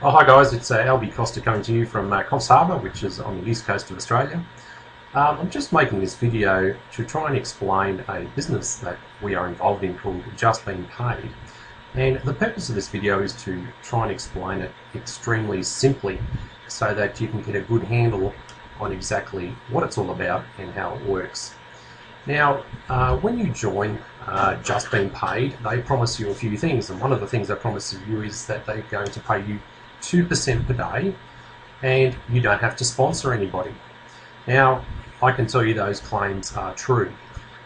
Oh, hi guys, it's Albie Costa coming to you from Coffs Harbour, which is on the east coast of Australia. I'm just making this video to try and explain a business that we are involved in called JustBeenPaid. And the purpose of this video is to try and explain it extremely simply so that you can get a good handle on exactly what it's all about and how it works. Now, when you join JustBeenPaid, they promise you a few things, and one of the things they promise you is that they're going to pay you 2% per day and you don't have to sponsor anybody. Now, I can tell you those claims are true.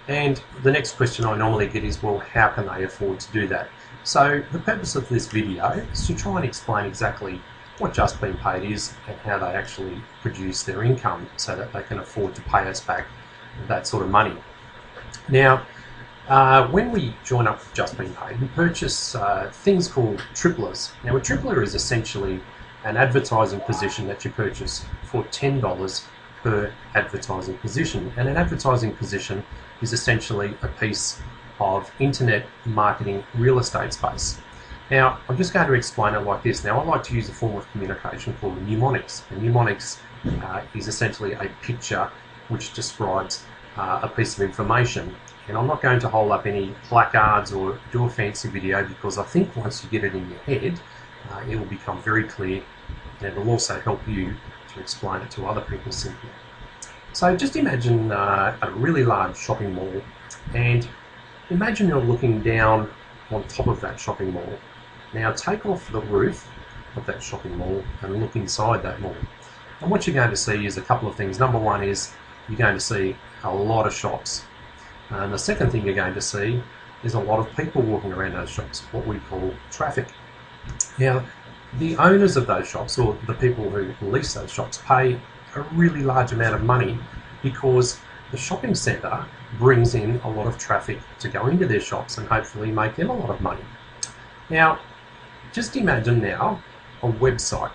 And the next question I normally get is, well, how can they afford to do that? So the purpose of this video is to try and explain exactly what JustBeenPaid is and how they actually produce their income so that they can afford to pay us back that sort of money. Now, when we join up with JustBeenPaid, we purchase things called triplers. Now, a tripler is essentially an advertising position that you purchase for $10 per advertising position. And an advertising position is essentially a piece of internet marketing real estate space. Now, I'm just going to explain it like this. Now, I like to use a form of communication called mnemonics. And mnemonics is essentially a picture which describes a piece of information. And I'm not going to hold up any placards or do a fancy video, because I think once you get it in your head, it will become very clear, and it will also help you to explain it to other people simply. So just imagine a really large shopping mall, and imagine you're looking down on top of that shopping mall. Now take off the roof of that shopping mall and look inside that mall. And what you're going to see is a couple of things. Number one is you're going to see a lot of shops. And the second thing you're going to see is a lot of people walking around those shops, what we call traffic. Now, the owners of those shops, or the people who lease those shops, pay a really large amount of money because the shopping centre brings in a lot of traffic to go into their shops and hopefully make them a lot of money. Now, just imagine now a website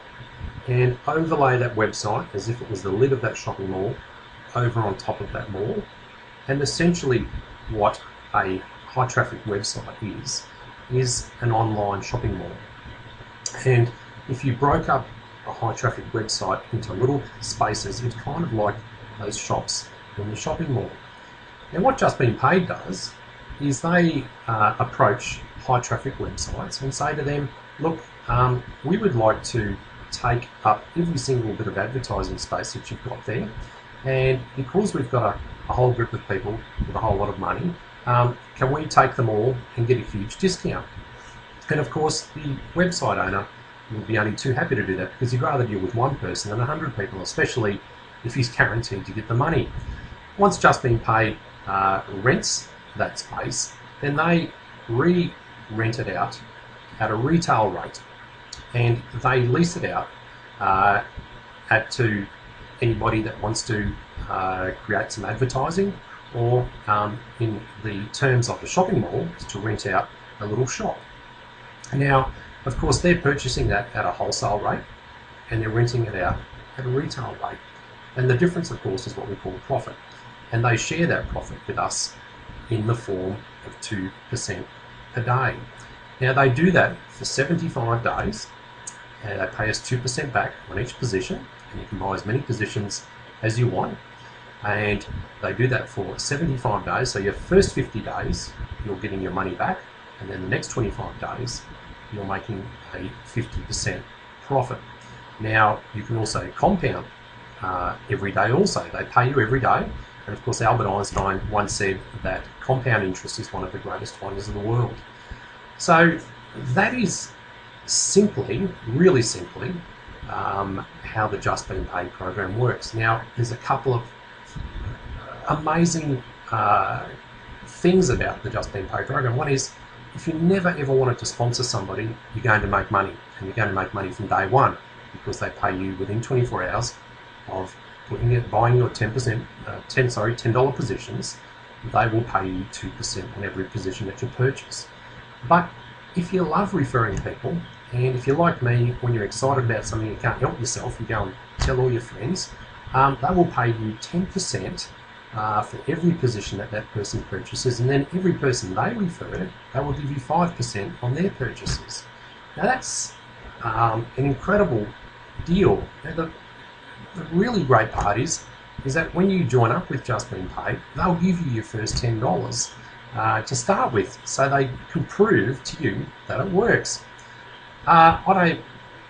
and overlay that website as if it was the lid of that shopping mall over on top of that mall. And essentially what a high traffic website is an online shopping mall. And if you broke up a high traffic website into little spaces, it's kind of like those shops in the shopping mall. Now what JustBeenPaid does is they approach high traffic websites and say to them, look, we would like to take up every single bit of advertising space that you've got there, and because we've got a whole group of people with a whole lot of money, can we take them all and get a huge discount? And of course the website owner will be only too happy to do that, because he'd rather deal with one person than 100 people, especially if he's guaranteed to get the money. Once JustBeenPaid rents that space, then they re-rent it out at a retail rate, and they lease it out to anybody that wants to create some advertising, or in the terms of the shopping mall, to rent out a little shop. Now, of course, they're purchasing that at a wholesale rate and they're renting it out at a retail rate. And the difference, of course, is what we call profit. And they share that profit with us in the form of 2% per day. Now, they do that for 75 days. And they pay us 2% back on each position, and you can buy as many positions as you want. And they do that for 75 days. So your first 50 days, you're getting your money back, and then the next 25 days, you're making a 50% profit. Now, you can also compound every day also. They pay you every day. And of course, Albert Einstein once said that compound interest is one of the greatest wonders of the world. So that is simply, really simply, how the JustBeenPaid program works. Now, there's a couple of amazing things about the JustBeenPaid program. One is, if you never ever wanted to sponsor somebody, you're going to make money, and you're going to make money from day one, because they pay you within 24 hours of buying your $10 positions. They will pay you 2% on every position that you purchase. But if you love referring people, and if you're like me, when you're excited about something you can't help yourself, you go and tell all your friends, they will pay you 10% for every position that that person purchases, and then every person they refer, they will give you 5% on their purchases. Now that's an incredible deal. Now, the really great part is that when you join up with JustBeenPaid, they'll give you your first $10 to start with, so they can prove to you that it works. I don't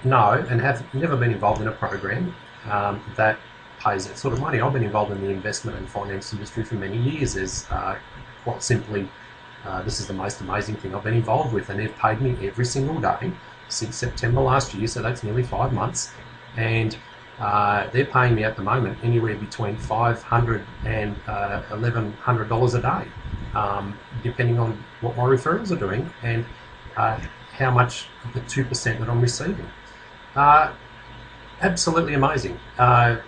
know and have never been involved in a program that pays that sort of money. I've been involved in the investment and finance industry for many years. As quite simply, this is the most amazing thing I've been involved with, and they've paid me every single day since September last year, so that's nearly 5 months, and they're paying me at the moment anywhere between $500 and $1,100 a day, depending on what my referrals are doing and how much of the 2% that I'm receiving. Absolutely amazing. I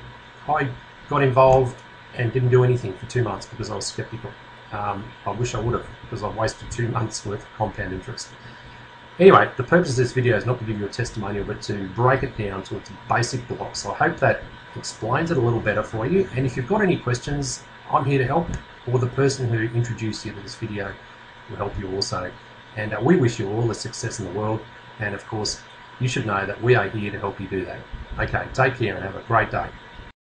got involved and didn't do anything for 2 months because I was skeptical. I wish I would have, because I've wasted 2 months worth of compound interest. Anyway, the purpose of this video is not to give you a testimonial, but to break it down to its basic blocks. So I hope that explains it a little better for you. And if you've got any questions, I'm here to help, or the person who introduced you to this video will help you also. And we wish you all the success in the world. And of course, you should know that we are here to help you do that. Okay, take care and have a great day.